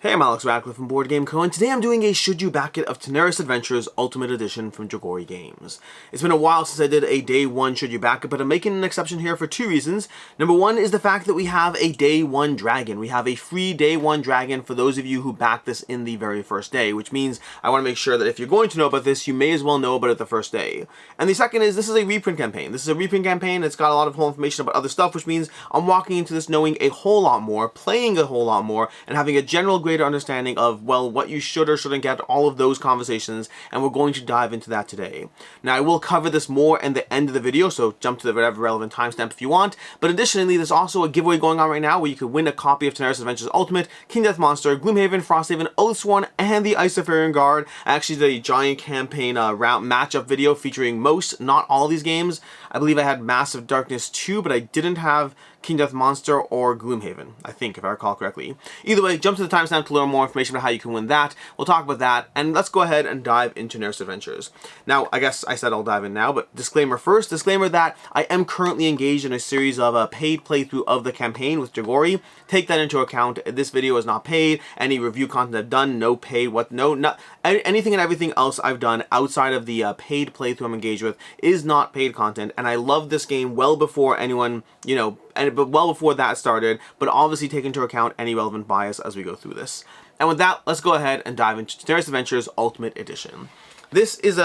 Hey, I'm Alex Radcliffe from Board Game Co, and today I'm doing a Should You Back It of Tanares Adventures Ultimate Edition from Dragori Games. It's been a while since I did a Day 1 Should You Back It, but I'm making an exception here for two reasons. Number one is the fact that we have a Day 1 dragon. We have a free Day 1 dragon for those of you who back this in the very first day, which means I want to make sure that if you're going to know about this, you may as well know about it the first day. And the second is this is a reprint campaign. This is a reprint campaign. It's got a lot of whole information about other stuff, which means I'm walking into this knowing a whole lot more, playing a whole lot more, and having a general greater understanding of, well, what you should or shouldn't get, all of those conversations, and we're going to dive into that today. Now, I will cover this more in the end of the video, so jump to the whatever relevant timestamp if you want, but additionally, there's also a giveaway going on right now where you could win a copy of Tanares Adventures Ultimate, King Death Monster, Gloomhaven, Frosthaven, Oathsworn, and the Isofarian Guard. I actually did a giant campaign round matchup video featuring most, not all these games. I believe I had Massive Darkness 2, but I didn't have King Death Monster or Gloomhaven, I think, if I recall correctly. Either way, jump to the timestamp to learn more information about how you can win that. We'll talk about that, and let's go ahead and dive into Tanares Adventures. Now, I guess I said I'll dive in now, but disclaimer first. Disclaimer that I am currently engaged in a series of paid playthrough of the campaign with Dragori. Take that into account. This video is not paid. Any review content I've done, no paid. Anything and everything else I've done outside of the paid playthrough I'm engaged with is not paid content, and I love this game well before anyone, but well before that started, but obviously take into account any relevant bias as we go through this. And with that, let's go ahead and dive into Tanares Adventures Ultimate Edition. This is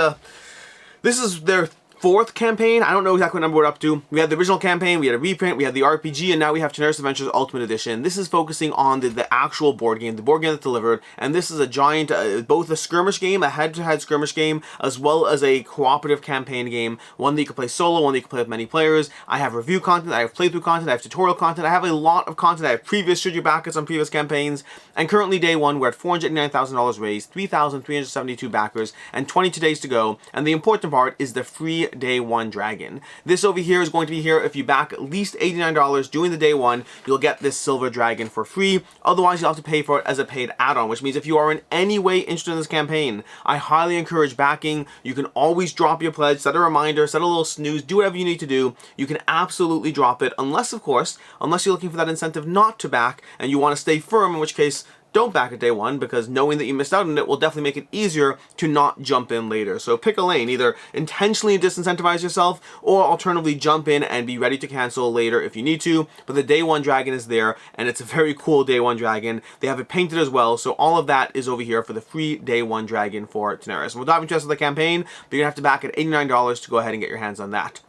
their fourth campaign. I don't know exactly what number we're up to. We had the original campaign, we had a reprint, we had the RPG, and now we have Tanares Adventures Ultimate Edition. This is focusing on the actual board game, the board game that's delivered, and this is a giant, both a skirmish game, a head-to-head skirmish game, as well as a cooperative campaign game, one that you can play solo, one that you can play with many players. I have review content, I have playthrough content, I have tutorial content, I have a lot of content, I have previous Should You Back It on previous campaigns, and currently day one, we're at $489,000 raised, 3,372 backers, and 22 days to go, and the important part is the free Day 1 dragon. This over here is going to be here if you back at least $89 during the Day 1, you'll get this silver dragon for free. Otherwise, you'll have to pay for it as a paid add-on, which means if you are in any way interested in this campaign, I highly encourage backing. You can always drop your pledge, set a reminder, set a little snooze, do whatever you need to do. You can absolutely drop it, unless you're looking for that incentive not to back and you want to stay firm, in which case, don't back at Day 1, because knowing that you missed out on it will definitely make it easier to not jump in later. So pick a lane, either intentionally disincentivize yourself, or alternatively jump in and be ready to cancel later if you need to. But the Day 1 dragon is there, and it's a very cool Day 1 dragon. They have it painted as well, so all of that is over here for the free Day 1 dragon for Tanares. We'll dive into the rest of the campaign, but you're going to have to back at $89 to go ahead and get your hands on that.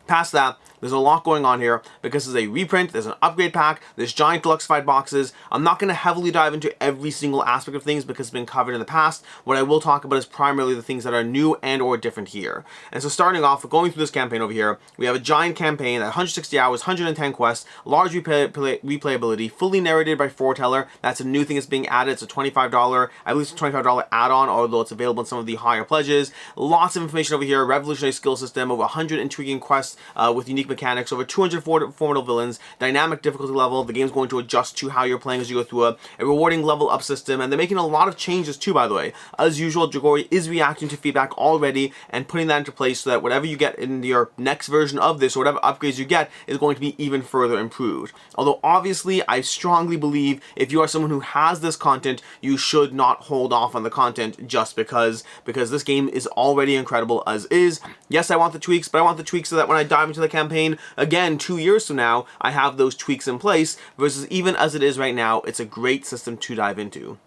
Past that, there's a lot going on here because there's a reprint, there's an upgrade pack, there's giant deluxified boxes. I'm not going to heavily dive into every single aspect of things because it's been covered in the past. What I will talk about is primarily the things that are new and or different here. And so starting off, going through this campaign over here, we have a giant campaign at 160 hours, 110 quests, large replayability, fully narrated by foreteller. That's a new thing that's being added. It's a $25, I believe it's a $25 add-on, although it's available in some of the higher pledges. Lots of information over here, revolutionary skill system, over 100 intriguing quests with unique mechanics, over 200 formidable villains, dynamic difficulty level. The game's going to adjust to how you're playing as you go through a rewarding level up system, and they're making a lot of changes too, by the way. As usual, Dragori is reacting to feedback already and putting that into place so that whatever you get in your next version of this, or whatever upgrades you get, is going to be even further improved. Although obviously, I strongly believe if you are someone who has this content, you should not hold off on the content just because this game is already incredible as is. Yes, I want the tweaks, but I want the tweaks so that when I dive into the campaign again 2 years from now, I have those tweaks in place, versus even as it is right now, it's a great system to dive into.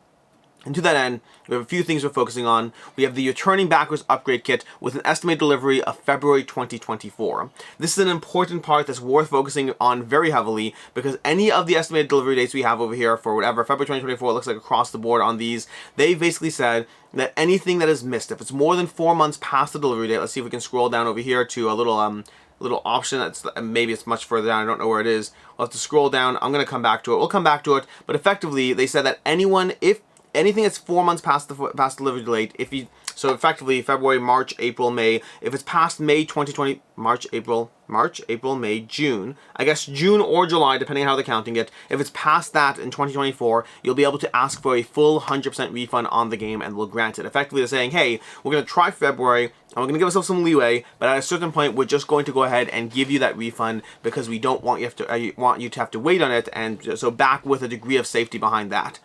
And to that end, we have a few things we're focusing on. We have the Returning Backers upgrade kit with an estimated delivery of February 2024. This is an important part that's worth focusing on very heavily, because any of the estimated delivery dates we have over here for whatever February 2024 looks like across the board on these, they basically said that anything that is missed, if it's more than 4 months past the delivery date, let's see if we can scroll down over here to a little option that's, maybe it's much further down, I don't know where it is. We'll have to scroll down. I'm going to come back to it. We'll come back to it, but effectively they said that if anything that's 4 months past delivery date, so effectively February, March, April, May, if it's past May 2020, March, April, May, June, I guess June or July, depending on how they're counting it, if it's past that in 2024, you'll be able to ask for a full 100% refund on the game and we'll grant it. Effectively, they're saying, hey, we're going to try February, and we're going to give ourselves some leeway, but at a certain point, we're just going to go ahead and give you that refund because we don't want you to have to wait on it, and so back with a degree of safety behind that.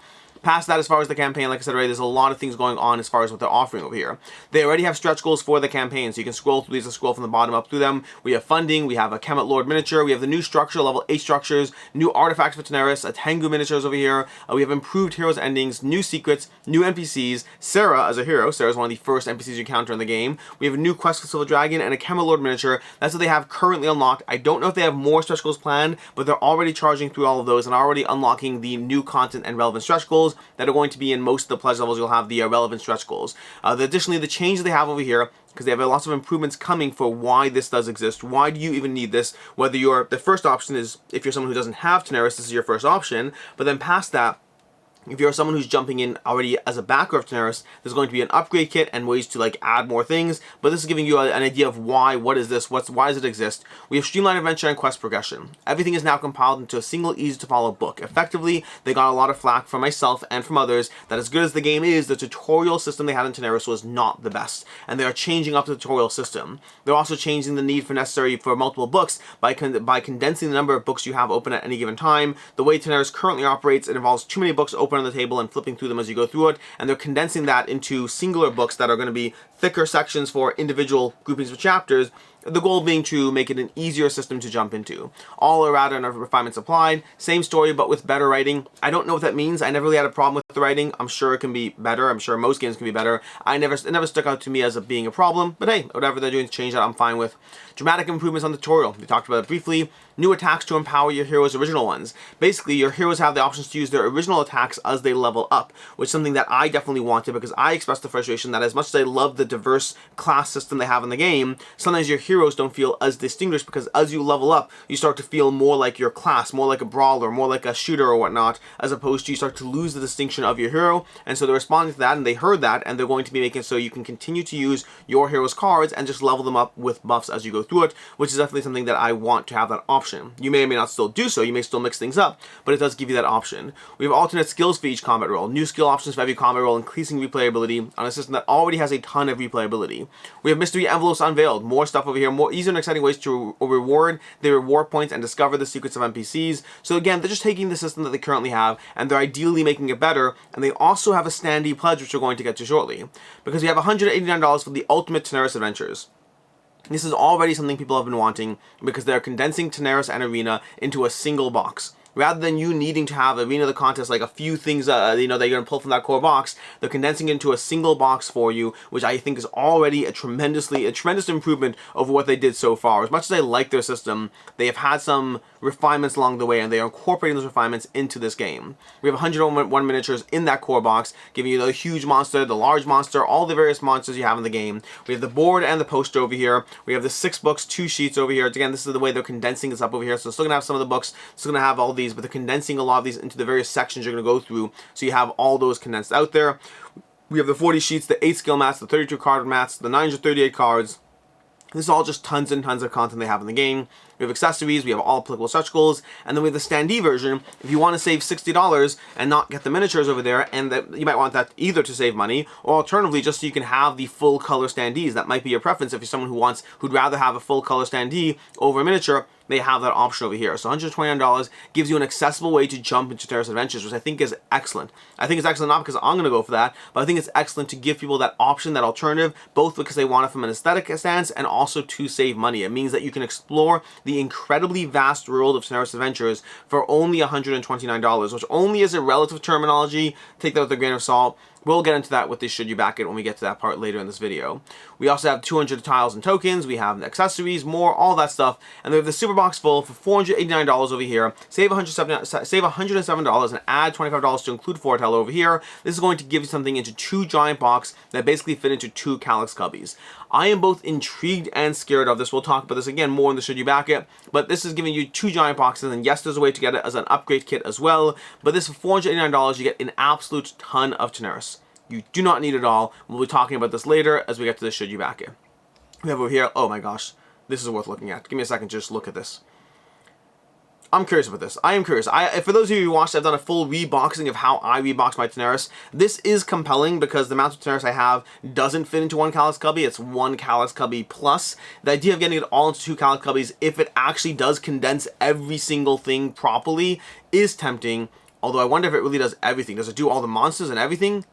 Past that, as far as the campaign, like I said already, there's a lot of things going on as far as what they're offering over here. They already have stretch goals for the campaign, so you can scroll through these and scroll from the bottom up through them. We have funding, we have a Kemet Lord miniature, we have the new structure, level 8 structures, new artifacts for Tanares, a Tengu miniatures over here. We have improved heroes endings, new secrets, new NPCs, Sarah as a hero. Sarah's one of the first NPCs you encounter in the game. We have a new quest for Silver Dragon and a Kemet Lord miniature. That's what they have currently unlocked. I don't know if they have more stretch goals planned, but they're already charging through all of those and already unlocking the new content and relevant stretch goals that are going to be in most of the pledge levels. You'll have the relevant stretch goals. Additionally, the changes they have over here, because they have lots of improvements coming for why this does exist. Why do you even need this? Whether the first option is, if you're someone who doesn't have Tanares, this is your first option. But then past that, if you're someone who's jumping in already as a backer of Tanares, there's going to be an upgrade kit and ways to like add more things. But this is giving you an idea of why, what is this, why does it exist? We have streamlined adventure and quest progression. Everything is now compiled into a single, easy to follow book. Effectively, they got a lot of flack from myself and from others that as good as the game is, the tutorial system they had in Tanares was not the best. And they are changing up the tutorial system. They're also changing the need for multiple books by condensing the number of books you have open at any given time. The way Tanares currently operates, it involves too many books open on the table and flipping through them as you go through it, and they're condensing that into singular books that are going to be thicker sections for individual groupings of chapters, the goal being to make it an easier system to jump into. All errata and refinements applied. Same story, but with better writing. I don't know what that means. I never really had a problem with the writing. I'm sure it can be better. I'm sure most games can be better. It never stuck out to me as being a problem, but hey, whatever they're doing to change that, I'm fine with. Dramatic improvements on the tutorial. We talked about it briefly. New attacks to empower your heroes' original ones. Basically, your heroes have the options to use their original attacks as they level up, which is something that I definitely wanted because I expressed the frustration that as much as I love the diverse class system they have in the game, sometimes your heroes don't feel as distinguished because as you level up, you start to feel more like your class, more like a brawler, more like a shooter or whatnot, as opposed to you start to lose the distinction of your hero. And so they're responding to that, and they heard that, and they're going to be making it so you can continue to use your hero's cards and just level them up with buffs as you go through it, which is definitely something that I want to have that option. You may or may not still do so, you may still mix things up, but it does give you that option. We have alternate skills for each combat role, new skill options for every combat role, increasing replayability on a system that already has a ton of replayability. We have mystery envelopes unveiled, more stuff over here, more easier and exciting ways to reward the reward points and discover the secrets of NPCs. So again, they're just taking the system that they currently have and they're ideally making it better, and they also have a standee pledge which we're going to get to shortly. Because we have $189 for the ultimate Tanares Adventures. This is already something people have been wanting because they're condensing Tanares and Arena into a single box. Rather than you needing to have Arena the contest like a few things that you're going to pull from that core box, they're condensing it into a single box for you, which I think is already a tremendous improvement over what they did so far. As much as I like their system, they have had some refinements along the way, and they are incorporating those refinements into this game. We have 101 miniatures in that core box, giving you the huge monster, the large monster, all the various monsters you have in the game. We have the board and the poster over here. We have the 6 books, 2 sheets over here. Again, this is the way they're condensing this up over here. So it's still going to have some of the books, still going to have all these, but they're condensing a lot of these into the various sections you're going to go through. So you have all those condensed out there. We have the 40 sheets, the 8 skill mats, the 32 card mats, the 938 cards. This is all just tons and tons of content they have in the game. We have accessories, we have all applicable stretch goals, and then we have the standee version. If you want to save $60 and not get the miniatures over there, and you might want that either to save money, or alternatively just so you can have the full color standees. That might be your preference if you're someone who'd rather have a full color standee over a miniature. They have that option over here. So $129 gives you an accessible way to jump into Tanares Adventures, which I think is excellent. I think it's excellent not because I'm going to go for that, but I think it's excellent to give people that option, that alternative, both because they want it from an aesthetic stance and also to save money. It means that you can explore the incredibly vast world of Tanares Adventures for only $129, which only is a relative terminology. Take that with a grain of salt. We'll get into that with the should you back it when we get to that part later in this video. We also have 200 tiles and tokens, we have accessories, more, all that stuff, and we have the super box full for $489 over here. Save $107 and add $25 to include foretell over here. This is going to give you something into 2 giant boxes that basically fit into 2 Calyx cubbies. I am both intrigued and scared of this. We'll talk about this again more in the should you back it, but this is giving you 2 giant boxes, and yes, there's a way to get it as an upgrade kit as well, but this for $489 you get an absolute ton of Tanares. You do not need it all. We'll be talking about this later as we get to the should you back it. We have over here, oh my gosh, this is worth looking at. Give me a second to just look at this. I'm curious about this. I am curious. For those of you who watched, I've done a full reboxing of how I rebox my Tanares. This is compelling because the amount of Tanares I have doesn't fit into 1 Calyx cubby. It's 1 Calyx cubby plus. The idea of getting it all into 2 Calyx cubbies, if it actually does condense every single thing properly, is tempting. Although I wonder if it really does everything. Does it do all the monsters and everything?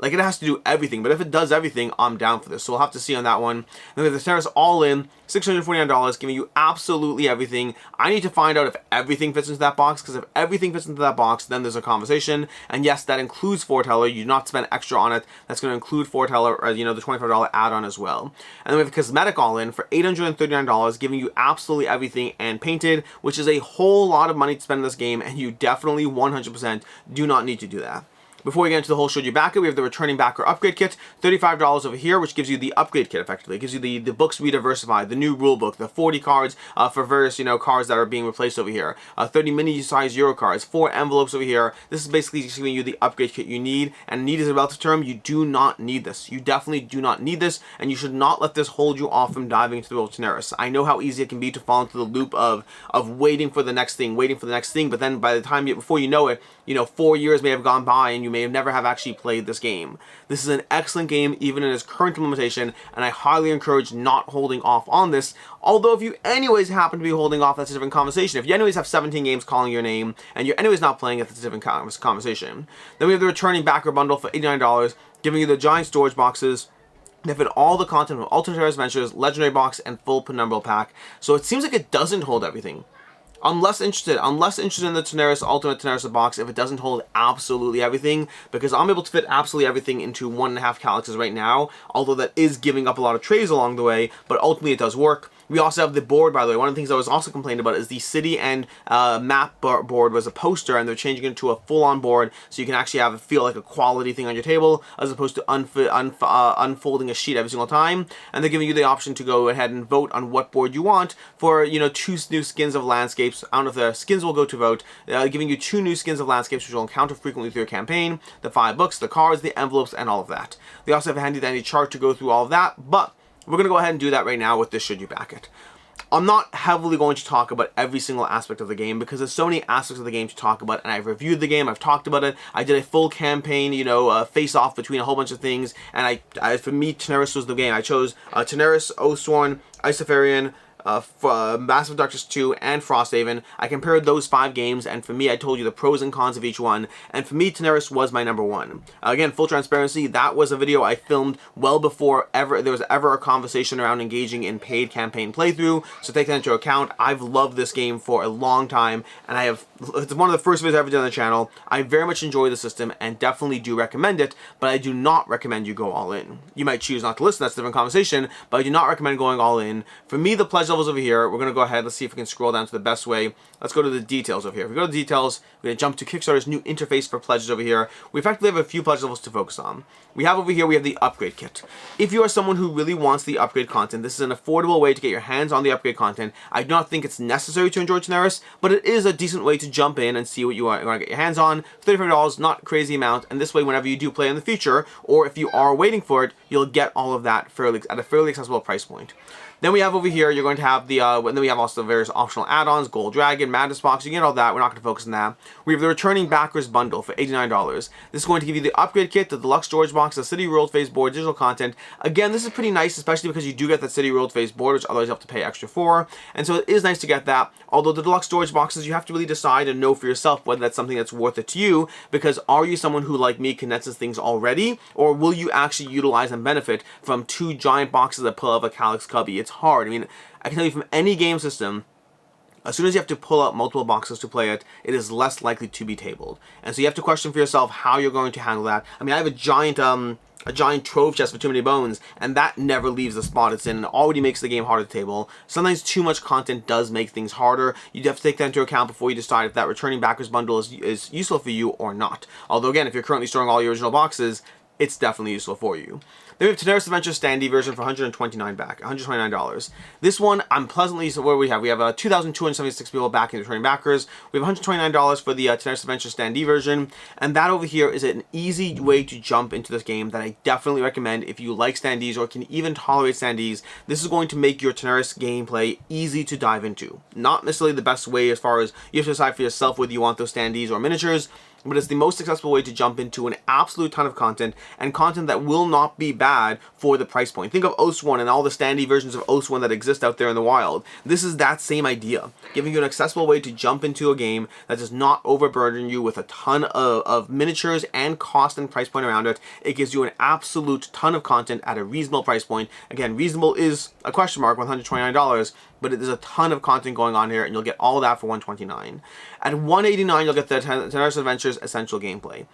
Like, it has to do everything, but if it does everything, I'm down for this. So we'll have to see on that one. Then we have the Tanares All-In, $649, giving you absolutely everything. I need to find out if everything fits into that box, because if everything fits into that box, then there's a conversation. And yes, that includes Foreteller. You do not spend extra on it. That's going to include Foreteller, or, you know, the $25 add-on as well. And then we have a Cosmetic All-In for $839, giving you absolutely everything and painted, which is a whole lot of money to spend in this game, and you definitely 100% do not need to do that. Before we get into the whole should you back it, we have the returning backer upgrade kit, $35 over here, which gives you the upgrade kit effectively. It gives you the books we diversified, the new rule book, the 40 cards for various, you know, cards that are being replaced over here, 30 mini size Euro cards, 4 envelopes over here. This is basically just giving you the upgrade kit you need, and need is a relative term. You do not need this. You definitely do not need this, and you should not let this hold you off from diving into the world of Tanares. I know how easy it can be to fall into the loop of waiting for the next thing, but then by the time before you know it, you know, 4 years may have gone by and you may have never have actually played this game. This is an excellent game even in its current implementation, and I highly encourage not holding off on this. Although if you anyways happen to be holding off, that's a different conversation. If you anyways have 17 games calling your name and you're anyways not playing it, that's a different conversation. Then we have the returning backer bundle for $89, giving you the giant storage boxes. They fit all the content from Tanares Adventures, Legendary Box, and full Penumbral Pack. So it seems like it doesn't hold everything. I'm less interested in the Tanares Ultimate Tanares box if it doesn't hold absolutely everything, because I'm able to fit absolutely everything into 1.5 calyxes right now, although that is giving up a lot of trays along the way, but ultimately it does work. We also have the board, by the way. One of the things I was also complaining about is the city and map board was a poster, and they're changing it into a full-on board, so you can actually feel like a quality thing on your table, as opposed to unfolding a sheet every single time. And they're giving you the option to go ahead and vote on what board you want for, you know, 2 new skins of landscapes. I don't know if the skins will go to vote, giving you 2 new skins of landscapes, which will encounter frequently through your campaign, the 5 books, the cards, the envelopes, and all of that. They also have a handy-dandy chart to go through all of that, but we're going to go ahead and do that right now with this should you back it. I'm not heavily going to talk about every single aspect of the game because there's so many aspects of the game to talk about, and I've reviewed the game, I've talked about it, I did a full campaign, you know, face-off between a whole bunch of things, and for me, Tanares was the game. I chose Tanares, Oathsworn, Isofarian, Massive Darkness 2, and Frosthaven. I compared those 5 games, and for me, I told you the pros and cons of each one, and for me, Tanares was my number 1. Again, full transparency, that was a video I filmed well before there was ever a conversation around engaging in paid campaign playthrough, so take that into account. I've loved this game for a long time, and it's one of the first videos I've ever done on the channel. I very much enjoy the system, and definitely do recommend it, but I do not recommend you go all in. You might choose not to listen, that's a different conversation, but I do not recommend going all in. For me, the pledge levels over here, we're going to go ahead, let's see if we can scroll down to the best way. Let's go to the details over here. If we go to details, we're going to jump to Kickstarter's new interface for pledges over here. We effectively have a few pledge levels to focus on. We have over here, we have the upgrade kit. If you are someone who really wants the upgrade content, this is an affordable way to get your hands on the upgrade content. I do not think it's necessary to enjoy Tanares, but it is a decent way to jump in and see what you want to get your hands on. $35, not a crazy amount, and this way whenever you do play in the future, or if you are waiting for it, you'll get all of that at a fairly accessible price point. Then we have over here, you're going to have then we have also the various optional add-ons, Gold Dragon, Madness Box, you get all that, we're not going to focus on that. We have the Returning Backers Bundle for $89. This is going to give you the upgrade kit, the deluxe storage box, the City World Phase board, digital content. Again, this is pretty nice, especially because you do get that City World Phase board, which otherwise you have to pay extra for, and so it is nice to get that. Although the deluxe storage boxes, you have to really decide and know for yourself whether that's something that's worth it to you, because are you someone who, like me, condenses things already, or will you actually utilize and benefit from 2 giant boxes that pull out of a Calyx cubby? It's hard. I mean, I can tell you from any game system, as soon as you have to pull out multiple boxes to play it, it is less likely to be tabled. And so you have to question for yourself how you're going to handle that. I mean, I have a giant trove chest for Too Many Bones, and that never leaves the spot it's in, and already makes the game harder to table. Sometimes too much content does make things harder. You have to take that into account before you decide if that Returning Backers Bundle is useful for you or not. Although again, if you're currently storing all your original boxes, it's definitely useful for you. Then we have Tanares Adventures standee version for $129. This one, I'm pleasantly, so what do we have? We have 2,276 people backing the Returning Backers. We have $129 for the Tanares Adventures standee version, and that over here is an easy way to jump into this game that I definitely recommend if you like standees or can even tolerate standees. This is going to make your Tanares gameplay easy to dive into. Not necessarily the best way as far as you have to decide for yourself whether you want those standees or miniatures, but it's the most accessible way to jump into an absolute ton of content, and content that will not be bad for the price point. Think of OS1 and all the standy versions of OS1 that exist out there in the wild. This is that same idea, giving you an accessible way to jump into a game that does not overburden you with a ton of miniatures and cost and price point around it. It gives you an absolute ton of content at a reasonable price point. Again, reasonable is a question mark, $129, but there's a ton of content going on here, and you'll get all of that for $129. At $189, you'll get the Tanares Adventures Essential Gameplay.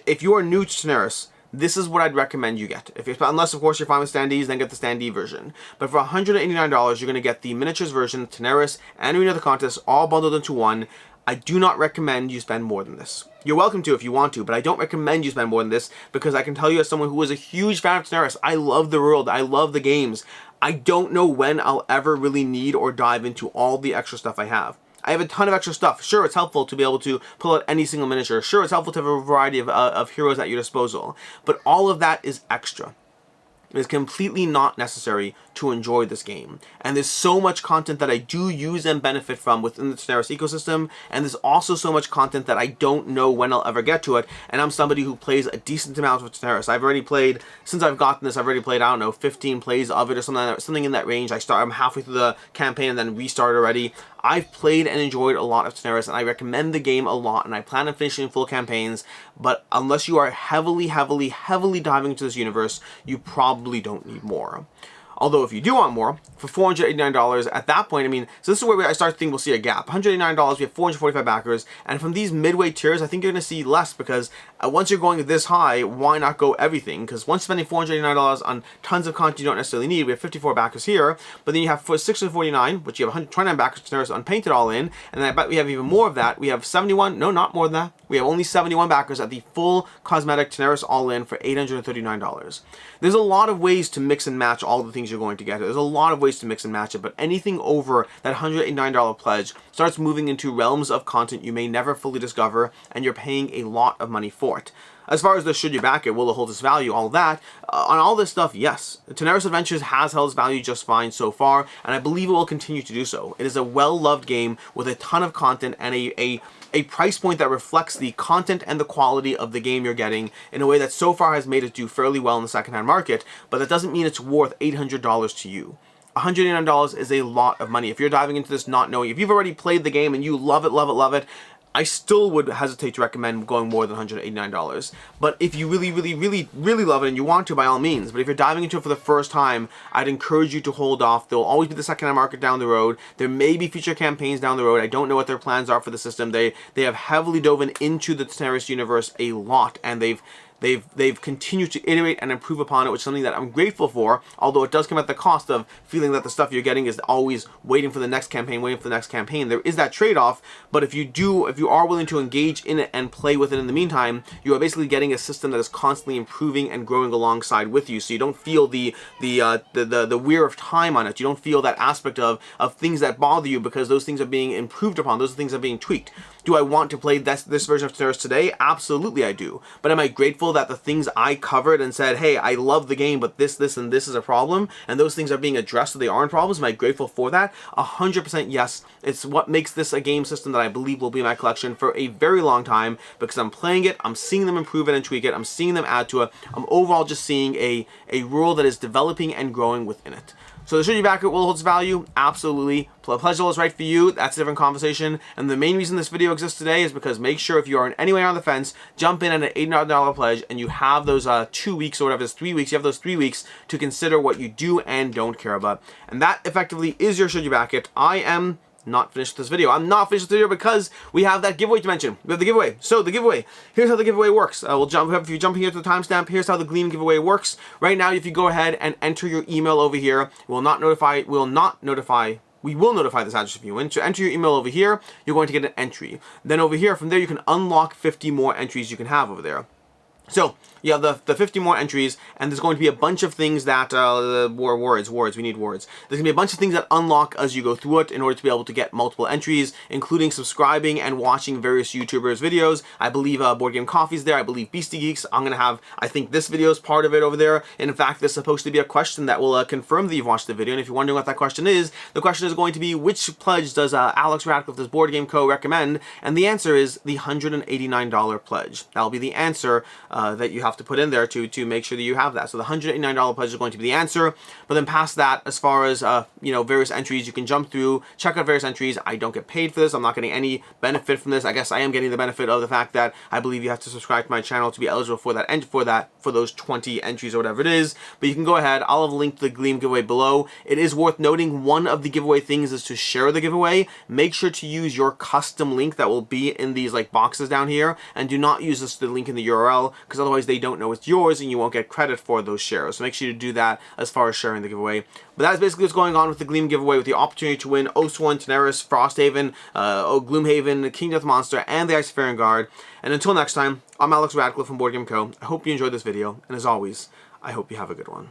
If you are new to Tanares, this is what I'd recommend you get. Unless, of course, you're fine with standees, then get the standee version. But for $189, you're going to get the miniatures version, Tanares, and Arena of the Contest, all bundled into one. I do not recommend you spend more than this. You're welcome to if you want to, but I don't recommend you spend more than this, because I can tell you as someone who is a huge fan of Tanares, I love the world, I love the games. I don't know when I'll ever really need or dive into all the extra stuff I have. I have a ton of extra stuff. Sure, it's helpful to be able to pull out any single miniature. Sure, it's helpful to have a variety of heroes at your disposal. But all of that is extra. It is completely not necessary to enjoy this game. And there's so much content that I do use and benefit from within the Tanares ecosystem, and there's also so much content that I don't know when I'll ever get to it, and I'm somebody who plays a decent amount of Tanares. I've already played, since I've gotten this, I've already played, I don't know, 15 plays of it or something in that range. I'm halfway through the campaign and then restart already. I've played and enjoyed a lot of Tanares, and I recommend the game a lot, and I plan on finishing full campaigns, but unless you are heavily diving into this universe, you probably don't need more. Although if you do want more, for $489, at that point, I mean, so this is where I start to think we'll see a gap. $189, we have 445 backers, and from these midway tiers, I think you're going to see less, because once you're going this high, why not go everything? Because once spending $489 on tons of content you don't necessarily need, we have 54 backers here, but then you have for $649, which you have 129 backers Tanares unpainted all in, and then I bet we have even more of that. We have 71, no, not more than that. We have only 71 backers at the full cosmetic Tanares all in for $839. There's a lot of ways to mix and match all the things you're going to get. There's a lot of ways to mix and match it, but anything over that $189 pledge starts moving into realms of content you may never fully discover, and you're paying a lot of money for it. As far as the should you back it, will it hold its value, all that, on all this stuff, yes. Tanares Adventures has held its value just fine so far, and I believe it will continue to do so. It is a well-loved game with a ton of content and a price point that reflects the content and the quality of the game you're getting in a way that so far has made it do fairly well in the secondhand market, but that doesn't mean it's worth $800 to you. $189 is a lot of money. If you're diving into this not knowing, if you've already played the game and you love it, I still would hesitate to recommend going more than $189. But if you really love it and you want to, by all means. But if you're diving into it for the first time, I'd encourage you to hold off. There will always be the secondhand market down the road. There may be future campaigns down the road. I don't know what their plans are for the system. They have heavily dove into the Tanares universe a lot, and they've continued to iterate and improve upon it, which is something that I'm grateful for, although it does come at the cost of feeling that the stuff you're getting is always waiting for the next campaign. There is that trade-off, but if you are willing to engage in it and play with it in the meantime, you are basically getting a system that is constantly improving and growing alongside with you, so you don't feel the wear of time on it. You don't feel that aspect of things that bother you, because those things are being improved upon, those things are being tweaked. Do I want to play this version of Tanares today? Absolutely I do. But am I grateful that the things I covered and said, hey, I love the game, but this, and this is a problem, and those things are being addressed so they aren't problems? Am I grateful for that? 100% yes. It's what makes this a game system that I believe will be in my collection for a very long time, because I'm playing it, I'm seeing them improve it and tweak it, I'm seeing them add to it, I'm overall just seeing a world that is developing and growing within it. So should you back it, will it hold its value? Absolutely. Pledge is right for you. That's a different conversation. And the main reason this video exists today is because make sure if you are in any way on the fence, jump in at an $8 pledge, and you have those 2 weeks or whatever, it's 3 weeks. You have those 3 weeks to consider what you do and don't care about. And that effectively is your should you back it. I am not finished with this video. I'm not finished with this video because we have that giveaway to mention. We have the giveaway. So the giveaway, here's how the giveaway works. If you jump here to the timestamp, here's how the Gleam giveaway works. Right now, if you go ahead and enter your email over here, we will notify this address if you enter your email over here, you're going to get an entry. Then over here, from there, you can unlock 50 more entries you can have over there. So you have the 50 more entries, and there's going to be a bunch of things that words. We need words. There's gonna be a bunch of things that unlock as you go through it in order to be able to get multiple entries, including subscribing and watching various YouTubers' videos. I believe Board Game Coffee's there. I believe Beastie Geeks. I'm gonna have, I think this video is part of it over there. And in fact, there's supposed to be a question that will confirm that you've watched the video. And if you're wondering what that question is, the question is going to be, which pledge does Alex Radcliffe, this Board Game Co. recommend? And the answer is the $189 pledge. That'll be the answer that you have to put in there to make sure that you have that. So the $189 pledge is going to be the answer. But then past that, as far as various entries, you can jump through, check out various entries. I don't get paid for this. I'm not getting any benefit from this. I guess I am getting the benefit of the fact that I believe you have to subscribe to my channel to be eligible for that, and for those 20 entries or whatever it is. But you can go ahead. I'll have a link to the Gleam giveaway below. It is worth noting, one of the giveaway things is to share the giveaway. Make sure to use your custom link that will be in these like boxes down here, and do not use the link in the URL, because otherwise they don't know it's yours and you won't get credit for those shares. So make sure you do that as far as sharing the giveaway. But that's basically what's going on with the Gleam giveaway, with the opportunity to win Oathsworn, Tanares, Frosthaven, Gloomhaven, King Death Monster, and the Icefarian Guard. And until next time, I'm Alex Radcliffe from Board Game Co. I hope you enjoyed this video, and as always, I hope you have a good one.